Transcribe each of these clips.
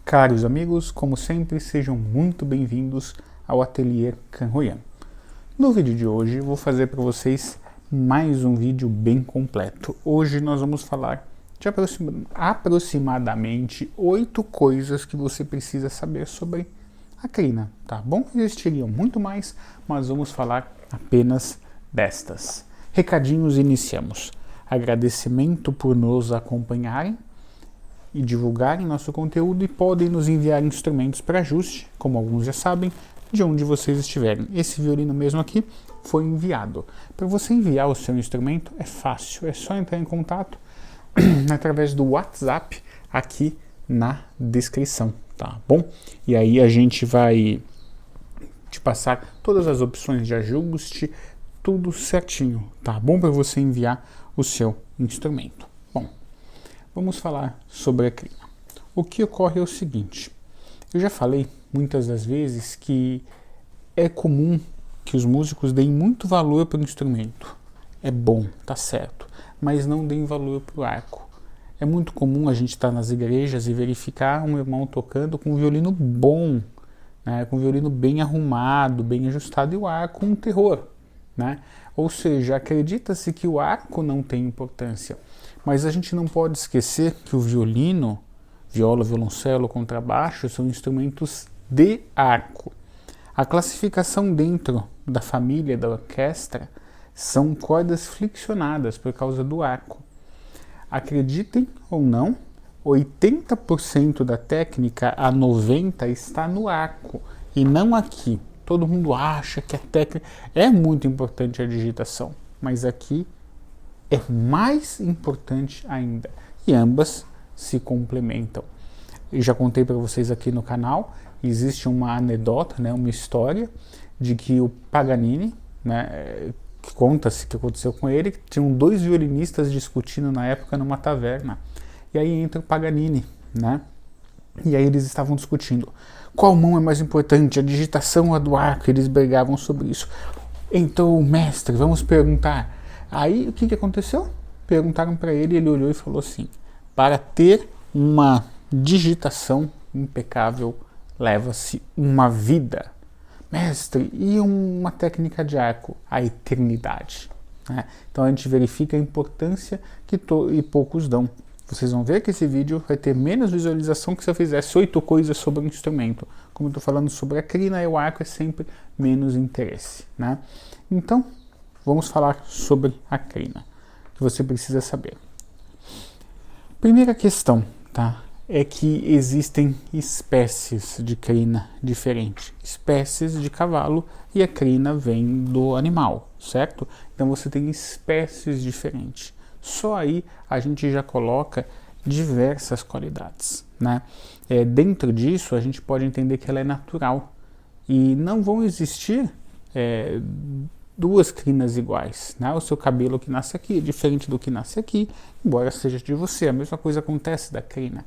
Caros amigos, como sempre, sejam muito bem-vindos ao Ateliê Kanroyan. No vídeo de hoje, vou fazer para vocês mais um vídeo bem completo. Hoje nós vamos falar de aproximadamente 8 coisas que você precisa saber sobre a crina, tá bom? Existiriam muito mais, mas vamos falar apenas destas. Recadinhos, iniciamos. Agradecimento por nos acompanharem e divulgarem nosso conteúdo e podem nos enviar instrumentos para ajuste, como alguns já sabem, de onde vocês estiverem. Esse violino mesmo aqui foi enviado. Para você enviar o seu instrumento é fácil, é só entrar em contato através do WhatsApp aqui na descrição, tá bom? E aí a gente vai te passar todas as opções de ajuste, tudo certinho, tá bom? Para você enviar o seu instrumento. Bom, vamos falar sobre a crina. O que ocorre é o seguinte, eu já falei muitas das vezes que é comum que os músicos deem muito valor para o instrumento. É bom, tá certo, mas não deem valor para o arco. É muito comum a gente estar nas igrejas e verificar um irmão tocando com um violino bom, né, com um violino bem arrumado, bem ajustado, e o arco um terror, né? Ou seja, acredita-se que o arco não tem importância, mas a gente não pode esquecer que o violino, viola, violoncelo, contrabaixo são instrumentos de arco. A classificação dentro da família da orquestra são cordas flexionadas por causa do arco. Acreditem ou não, 80% da técnica a 90% está no arco e não aqui. Todo mundo acha que a técnica é muito importante, a digitação, mas aqui é mais importante ainda. E ambas se complementam. Eu já contei para vocês aqui no canal, existe uma anedota, né, uma história de que o Paganini, né, que conta-se que aconteceu com ele, que tinham 2 violinistas discutindo na época numa taverna. E aí entra o Paganini, né? E aí eles estavam discutindo qual mão é mais importante, a digitação ou a do arco. Eles brigavam sobre isso. Então, mestre, vamos perguntar. Aí o que aconteceu? Perguntaram para ele, ele olhou e falou assim: para ter uma digitação impecável leva-se uma vida. Mestre, e uma técnica de arco? A eternidade, né? Então a gente verifica a importância que poucos dão. Vocês vão ver que esse vídeo vai ter menos visualização que se eu fizesse 8 coisas sobre o instrumento. Como eu estou falando sobre a crina, e o arco é sempre menos interesse, né? Então, vamos falar sobre a crina, que você precisa saber. Primeira questão, tá? É que existem espécies de crina diferentes, espécies de cavalo, e a crina vem do animal, certo? Então você tem espécies diferentes. Só aí a gente já coloca diversas qualidades, né? Dentro disso a gente pode entender que ela é natural e não vão existir 2 crinas iguais, né? O seu cabelo que nasce aqui é diferente do que nasce aqui, embora seja de você. A mesma coisa acontece da crina.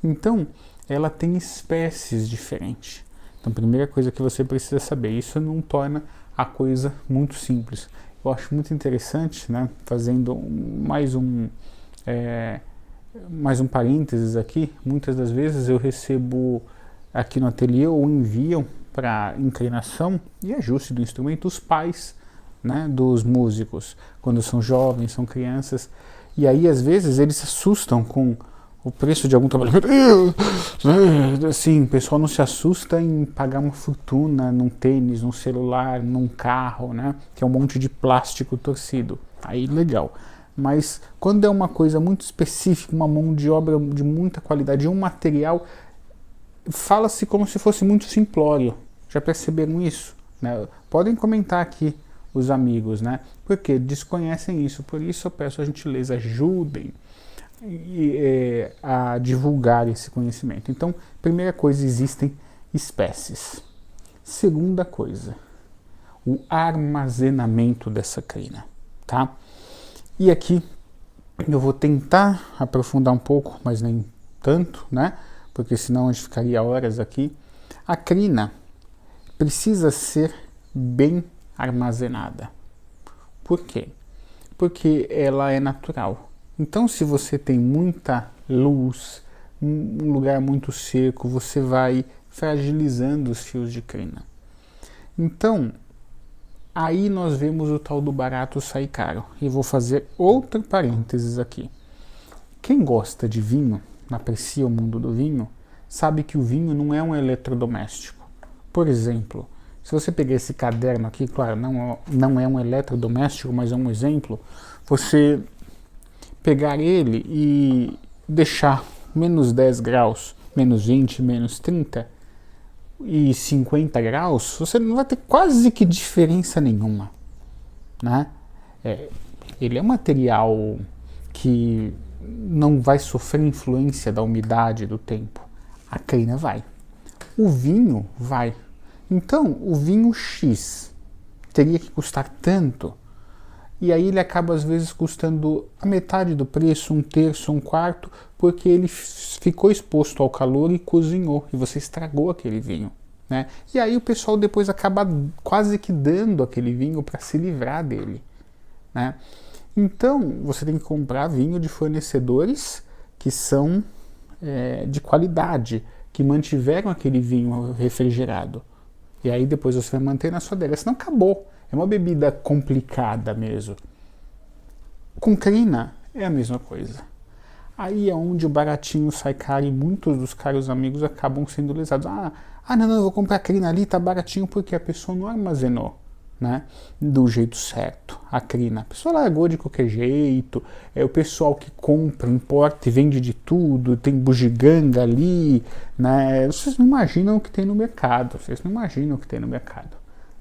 Então, ela tem espécies diferentes. Então, a primeira coisa que você precisa saber, isso não torna a coisa muito simples. Eu acho muito interessante, né? Fazendo mais um parênteses aqui, muitas das vezes eu recebo aqui no ateliê ou enviam para inclinação e ajuste do instrumento os pais, né, dos músicos, quando são jovens, são crianças, e aí às vezes eles se assustam com o preço de algum trabalho. Assim, o pessoal não se assusta em pagar uma fortuna num tênis, num celular, num carro, né, que é um monte de plástico torcido. Aí legal. Mas quando é uma coisa muito específica, uma mão de obra de muita qualidade, um material, fala-se como se fosse muito simplório. Já perceberam isso, né? Podem comentar aqui os amigos, né? Porque desconhecem isso. Por isso eu peço a gentileza, ajudem a divulgar esse conhecimento. Então, primeira coisa, existem espécies. Segunda coisa, o armazenamento dessa crina, tá? E aqui eu vou tentar aprofundar um pouco, mas nem tanto, né? Porque senão a gente ficaria horas aqui. A crina precisa ser bem armazenada. Por quê? Porque ela é natural. Então, se você tem muita luz, um lugar muito seco, você vai fragilizando os fios de crina. Então, aí nós vemos o tal do barato sair caro. E vou fazer outro parênteses aqui. Quem gosta de vinho, aprecia o mundo do vinho, sabe que o vinho não é um eletrodoméstico. Por exemplo, se você pegar esse caderno aqui, claro, não é um eletrodoméstico, mas é um exemplo, você pegar ele e deixar menos 10 graus, menos 20, menos 30 e 50 graus, você não vai ter quase que diferença nenhuma, né? Ele é um material que não vai sofrer influência da umidade do tempo. A crina vai. O vinho vai. Então, o vinho X teria que custar tanto, e aí ele acaba às vezes custando a metade do preço, 1/3, 1/4, porque ele ficou exposto ao calor e cozinhou, e você estragou aquele vinho, né? E aí o pessoal depois acaba quase que dando aquele vinho para se livrar dele, né? Então, você tem que comprar vinho de fornecedores que são de qualidade, que mantiveram aquele vinho refrigerado. E aí depois você vai manter na sua adega, senão acabou. É uma bebida complicada mesmo. Com crina é a mesma coisa. Aí é onde o baratinho sai caro e muitos dos caros amigos acabam sendo lesados. Não, eu vou comprar crina ali, tá baratinho, porque a pessoa não armazenou, né, do jeito certo a crina. A pessoa largou de qualquer jeito, o pessoal que compra, importa e vende de tudo, tem bugiganga ali, né? Vocês não imaginam o que tem no mercado,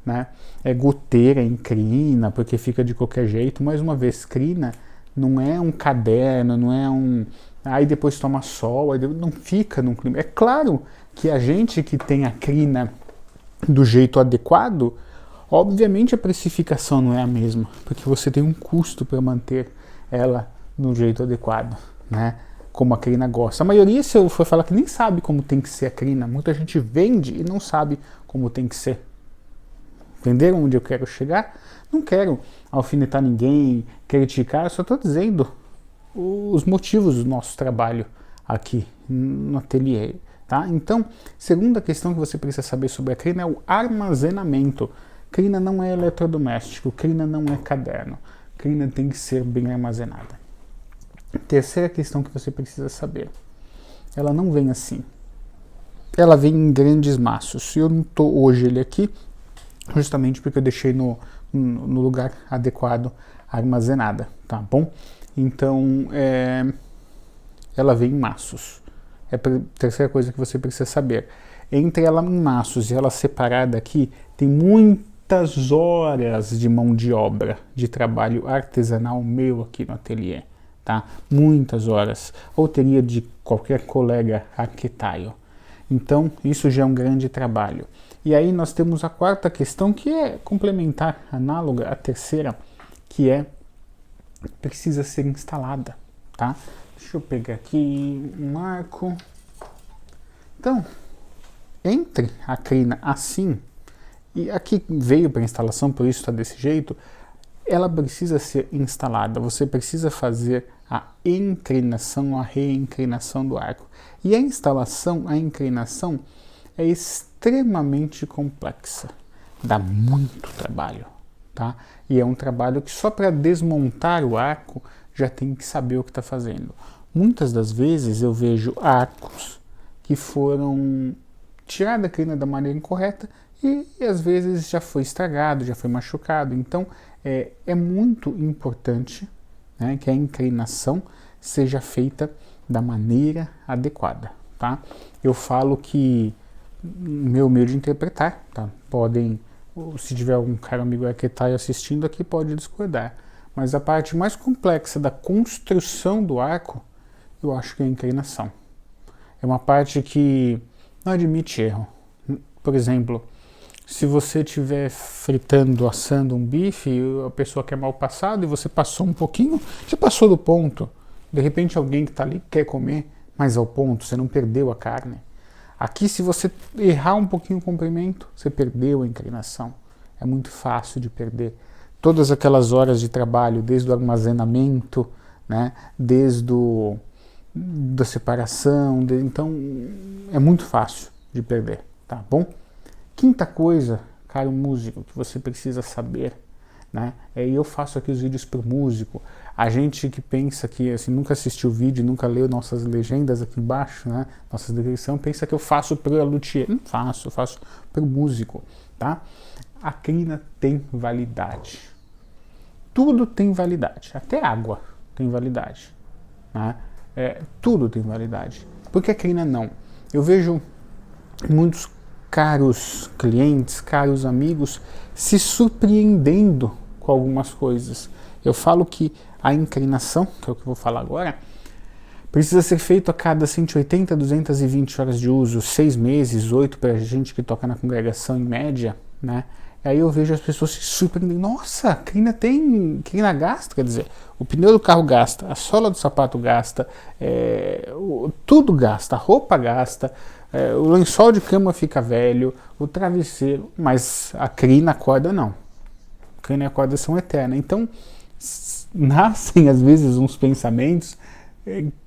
né? É goteira em crina, porque fica de qualquer jeito. Mais uma vez, crina não é um caderno, não é um... Aí depois toma sol, aí não fica num clima. É claro que a gente que tem a crina do jeito adequado, obviamente a precificação não é a mesma, porque você tem um custo para manter ela no jeito adequado, né? Como a crina gosta. A maioria, se eu for falar, que nem sabe como tem que ser a crina. Muita gente vende e não sabe como tem que ser. Entenderam onde eu quero chegar? Não quero alfinetar ninguém, criticar, eu só estou dizendo os motivos do nosso trabalho aqui no ateliê, tá? Então, segunda questão que você precisa saber sobre a crina é o armazenamento. Crina não é eletrodoméstico, crina não é caderno, crina tem que ser bem armazenada. Terceira questão que você precisa saber, ela não vem assim, ela vem em grandes maços. Eu não estou hoje ele aqui, justamente porque eu deixei no lugar adequado armazenada, tá bom? Então, ela vem em maços. É a terceira coisa que você precisa saber. Entre ela em maços e ela separada aqui, tem muitas horas de mão de obra, de trabalho artesanal meu aqui no ateliê, tá? Muitas horas. Ou teria de qualquer colega arquiteto. Então, isso já é um grande trabalho. E aí nós temos a quarta questão, que é complementar, análoga à terceira, que precisa ser instalada, tá? Deixa eu pegar aqui um marco. Então, entre a crina assim, e aqui veio para instalação, por isso está desse jeito, ela precisa ser instalada. Você precisa fazer a inclinação, a reinclinação do arco. E a instalação, a inclinação, é extremamente complexa, dá muito trabalho, tá? E é um trabalho que só para desmontar o arco já tem que saber o que está fazendo. Muitas das vezes eu vejo arcos que foram tirados da crina da maneira incorreta e às vezes já foi estragado, já foi machucado. Então é muito importante, né, que a inclinação seja feita da maneira adequada, tá? Eu falo que meu meio de interpretar, tá? Podem, se tiver algum cara amigo arquiteto assistindo aqui, pode discordar. Mas a parte mais complexa da construção do arco, eu acho que é a inclinação. É uma parte que não admite erro. Por exemplo, se você estiver fritando, assando um bife, a pessoa quer mal passado e você passou um pouquinho, você passou do ponto. De repente alguém que está ali quer comer mais ao ponto, você não perdeu a carne. Aqui, se você errar um pouquinho o comprimento, você perdeu a inclinação. É muito fácil de perder. Todas aquelas horas de trabalho, desde o armazenamento, né, desde da separação, então é muito fácil de perder, tá bom? Quinta coisa, caro músico, que você precisa saber, né? Eu faço aqui os vídeos para o músico. A gente que pensa que assim, nunca assistiu o vídeo, nunca leu nossas legendas aqui embaixo, né? Nossa descrição, pensa que eu faço para o luthier. Não faço, eu faço para o músico, tá? A crina tem validade. Tudo tem validade, até água tem validade, né? Tudo tem validade. Por que a crina não? Eu vejo muitos caros clientes, caros amigos se surpreendendo com algumas coisas. Eu falo que a inclinação, que é o que eu vou falar agora, precisa ser feito a cada 180, 220 horas de uso, 6 meses, 8 para a gente que toca na congregação em média, né? Aí eu vejo as pessoas se surpreendendo. Nossa, a crina gasta, quer dizer, o pneu do carro gasta, a sola do sapato gasta, tudo gasta, a roupa gasta, o lençol de cama fica velho, o travesseiro, mas a crina, a corda não. A crina e a corda são eternas. Então, nascem às vezes uns pensamentos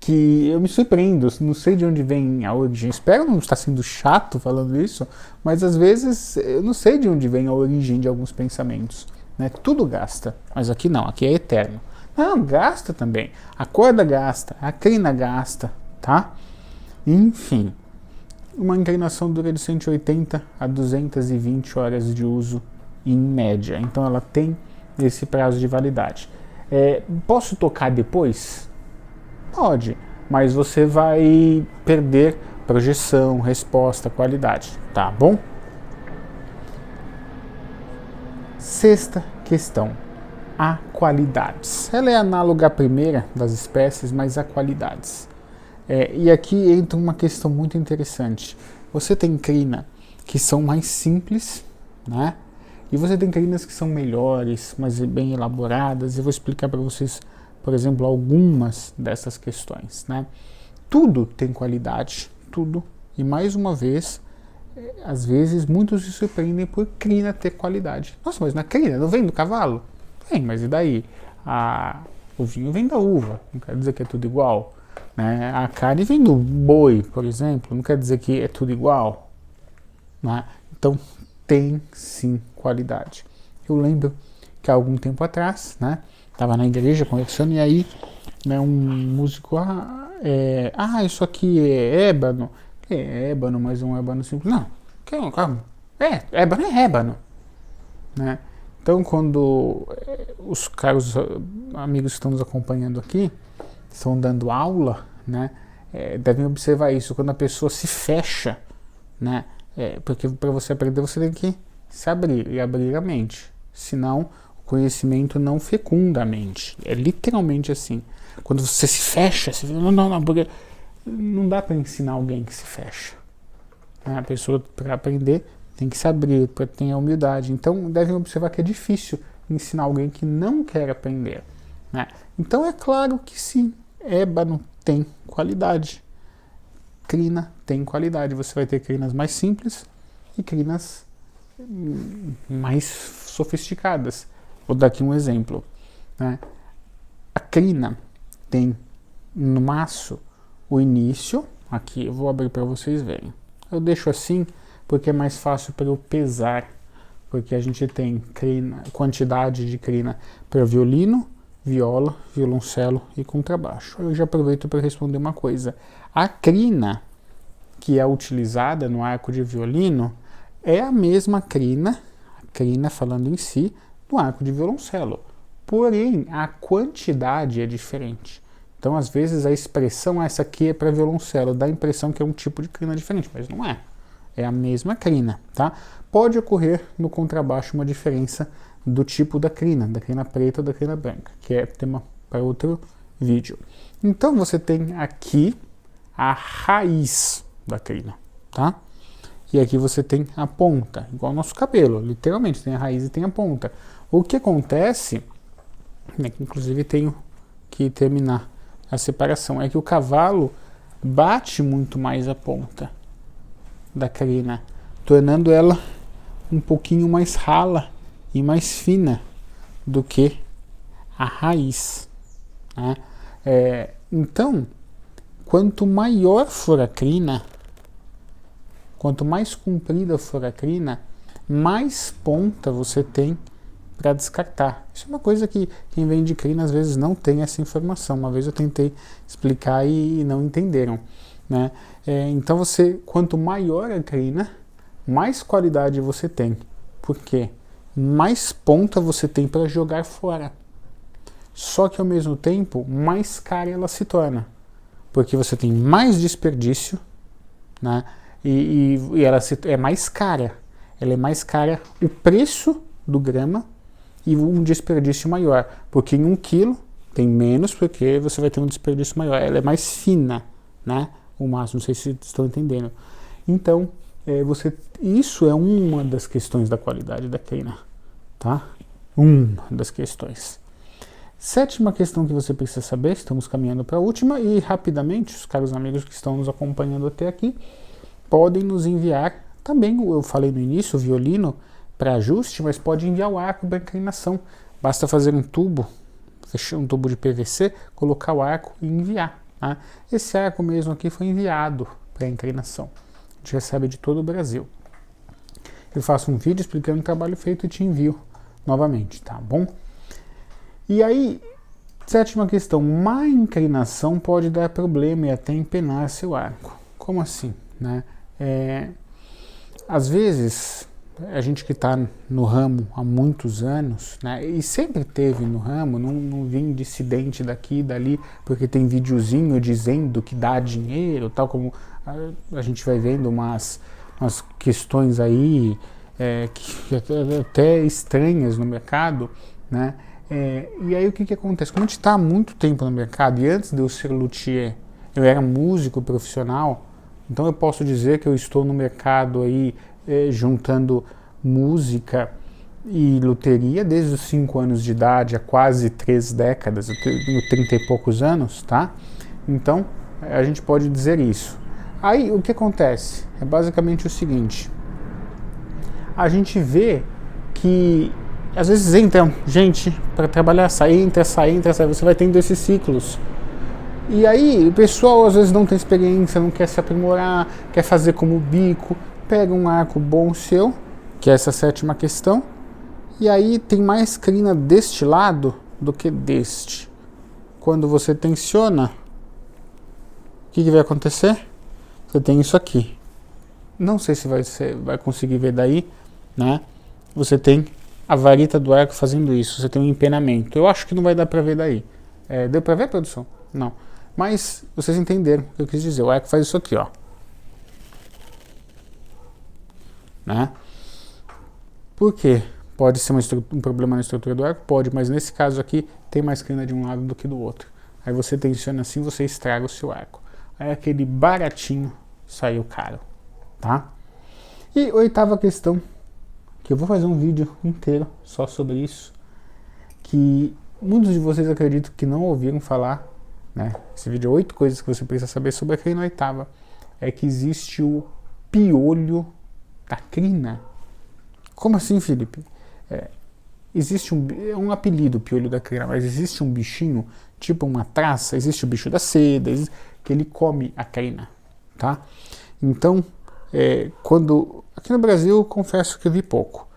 que eu me surpreendo, não sei de onde vem a origem. Espero não estar sendo chato falando isso, mas às vezes eu não sei de onde vem a origem de alguns pensamentos, né? Tudo gasta, mas aqui não, aqui é eterno. Não, gasta também. A corda gasta, a crina gasta, tá? Enfim, uma inclinação dura de 180 a 220 horas de uso em média, então ela tem esse prazo de validade. Posso tocar depois? Pode, mas você vai perder projeção, resposta, qualidade, tá bom? Sexta questão, a qualidades. Ela é análoga à primeira das espécies, mas a qualidades. E aqui entra uma questão muito interessante. Você tem crina que são mais simples, né? E você tem crinas que são melhores, mas bem elaboradas. Eu vou explicar para vocês, por exemplo, algumas dessas questões, né? Tudo tem qualidade, tudo. E mais uma vez, às vezes, muitos se surpreendem por crina ter qualidade. Nossa, mas na crina não vem do cavalo? Vem, mas e daí? O vinho vem da uva, não quer dizer que é tudo igual, né? A carne vem do boi, por exemplo, não quer dizer que é tudo igual, né? Então, tem sim qualidade. Eu lembro que há algum tempo atrás, né? Estava na igreja conversando e aí, né, um músico, isso aqui é ébano. É ébano, mas um ébano simples. Não, ébano é ébano, né? Então, quando os caros amigos que estão nos acompanhando aqui estão dando aula, né, devem observar isso. Quando a pessoa se fecha, né, porque para você aprender você tem que se abrir e abrir a mente. Senão, o conhecimento não fecunda a mente. É literalmente assim. Quando você se fecha, você fala, não, porque não dá para ensinar alguém que se fecha. A pessoa, para aprender, tem que se abrir, para ter a humildade. Então, devem observar que é difícil ensinar alguém que não quer aprender, né? Então, é claro que sim, ébano tem qualidade. Crina tem qualidade. Você vai ter crinas mais simples e crinas mais sofisticadas. Vou dar aqui um exemplo, né? A crina tem no maço o início, aqui eu vou abrir para vocês verem. Eu deixo assim porque é mais fácil para eu pesar, porque a gente tem crina, quantidade de crina para violino, viola, violoncelo e contrabaixo. Eu já aproveito para responder uma coisa. A crina que é utilizada no arco de violino é a mesma crina, a crina falando em si, do arco de violoncelo. Porém, a quantidade é diferente. Então, às vezes, a expressão essa aqui é para violoncelo, dá a impressão que é um tipo de crina diferente, mas não é. É a mesma crina, tá? Pode ocorrer no contrabaixo uma diferença do tipo da crina preta ou da crina branca, que é tema para outro vídeo. Então, você tem aqui a raiz da crina, tá? E aqui você tem a ponta, igual ao nosso cabelo, literalmente, tem a raiz e tem a ponta. O que acontece, né, que inclusive tenho que terminar a separação, é que o cavalo bate muito mais a ponta da crina, tornando ela um pouquinho mais rala e mais fina do que a raiz, né? Então, quanto maior for a crina, quanto mais comprida for a crina, mais ponta você tem para descartar. Isso é uma coisa que quem vende crina às vezes não tem essa informação. Uma vez eu tentei explicar e não entenderam, né? Então quanto maior a crina, mais qualidade você tem. Por quê? Mais ponta você tem para jogar fora. Só que ao mesmo tempo, mais cara ela se torna. Porque você tem mais desperdício, né? E ela é mais cara. Ela é mais cara o preço do grama e um desperdício maior. Porque em 1 quilo tem menos, porque você vai ter um desperdício maior. Ela é mais fina, né? O máximo, não sei se estão entendendo. Então, isso é uma das questões da qualidade da crina, tá? Uma das questões. 7ª questão que você precisa saber, estamos caminhando para a última, e rapidamente, os caros amigos que estão nos acompanhando até aqui, podem nos enviar, também eu falei no início, o violino para ajuste, mas pode enviar o arco para inclinação. Basta fazer um tubo, fechar um tubo de PVC, colocar o arco e enviar. Tá? Esse arco mesmo aqui foi enviado para inclinação. A gente recebe de todo o Brasil. Eu faço um vídeo explicando o trabalho feito e te envio novamente, tá bom? E aí, 7ª questão, má inclinação pode dar problema e até empenar seu arco. Como assim, né? Às vezes, a gente que está no ramo há muitos anos, né, e sempre teve no ramo, não vem dissidente daqui e dali, porque tem videozinho dizendo que dá dinheiro, tal como a gente vai vendo umas questões aí que até estranhas no mercado, né? E aí o que acontece? Como a gente está há muito tempo no mercado, e antes de eu ser luthier, eu era músico profissional, então eu posso dizer que eu estou no mercado aí juntando música e luteria desde os 5 anos de idade, há quase 3 décadas, eu tenho 30 e poucos anos, tá? Então a gente pode dizer isso. Aí o que acontece? É basicamente o seguinte: a gente vê que às vezes entra gente para trabalhar, sai, você vai tendo esses ciclos. E aí o pessoal às vezes não tem experiência, não quer se aprimorar, quer fazer como bico, pega um arco bom seu, que é essa 7ª questão, e aí tem mais crina deste lado do que deste. Quando você tensiona, o que vai acontecer? Você tem isso aqui. Não sei se você vai conseguir ver daí, né? Você tem a vareta do arco fazendo isso, você tem um empenamento. Eu acho que não vai dar para ver daí. Deu para ver, produção? Não. Mas vocês entenderam o que eu quis dizer. O arco faz isso aqui, ó. Né? Por quê? Pode ser um problema na estrutura do arco? Pode, mas nesse caso aqui tem mais crina de um lado do que do outro. Aí você tensiona assim, você estraga o seu arco. Aí aquele baratinho saiu caro, tá? E 8ª questão, que eu vou fazer um vídeo inteiro só sobre isso, que muitos de vocês acreditam que não ouviram falar, né? Esse vídeo é 8 coisas que você precisa saber sobre a crina 8ª. É que existe o piolho da crina. Como assim, Felipe? Existe um apelido, piolho da crina, mas existe um bichinho, tipo uma traça, existe o bicho da seda, que ele come a crina, tá? Então, aqui no Brasil, eu confesso que eu vi pouco.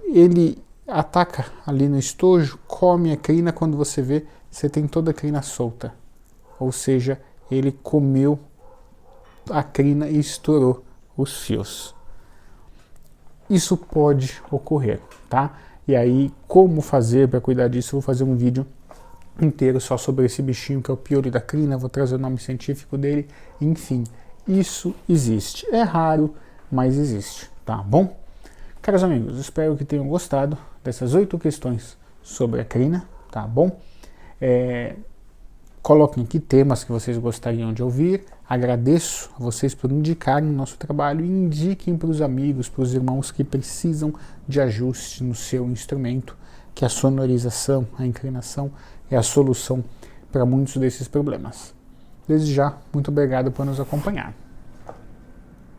Ele ataca ali no estojo, come a crina, quando você vê, você tem toda a crina solta. Ou seja, ele comeu a crina e estourou os fios. Isso pode ocorrer, tá? E aí, como fazer para cuidar disso? Eu vou fazer um vídeo inteiro só sobre esse bichinho que é o piolho da crina, vou trazer o nome científico dele, enfim, isso existe. É raro, mas existe, tá bom? Caros amigos, espero que tenham gostado dessas 8 questões sobre a crina, tá bom? Coloquem aqui temas que vocês gostariam de ouvir. Agradeço a vocês por indicarem o nosso trabalho e indiquem para os amigos, para os irmãos que precisam de ajuste no seu instrumento, que a sonorização, a inclinação é a solução para muitos desses problemas. Desde já, muito obrigado por nos acompanhar.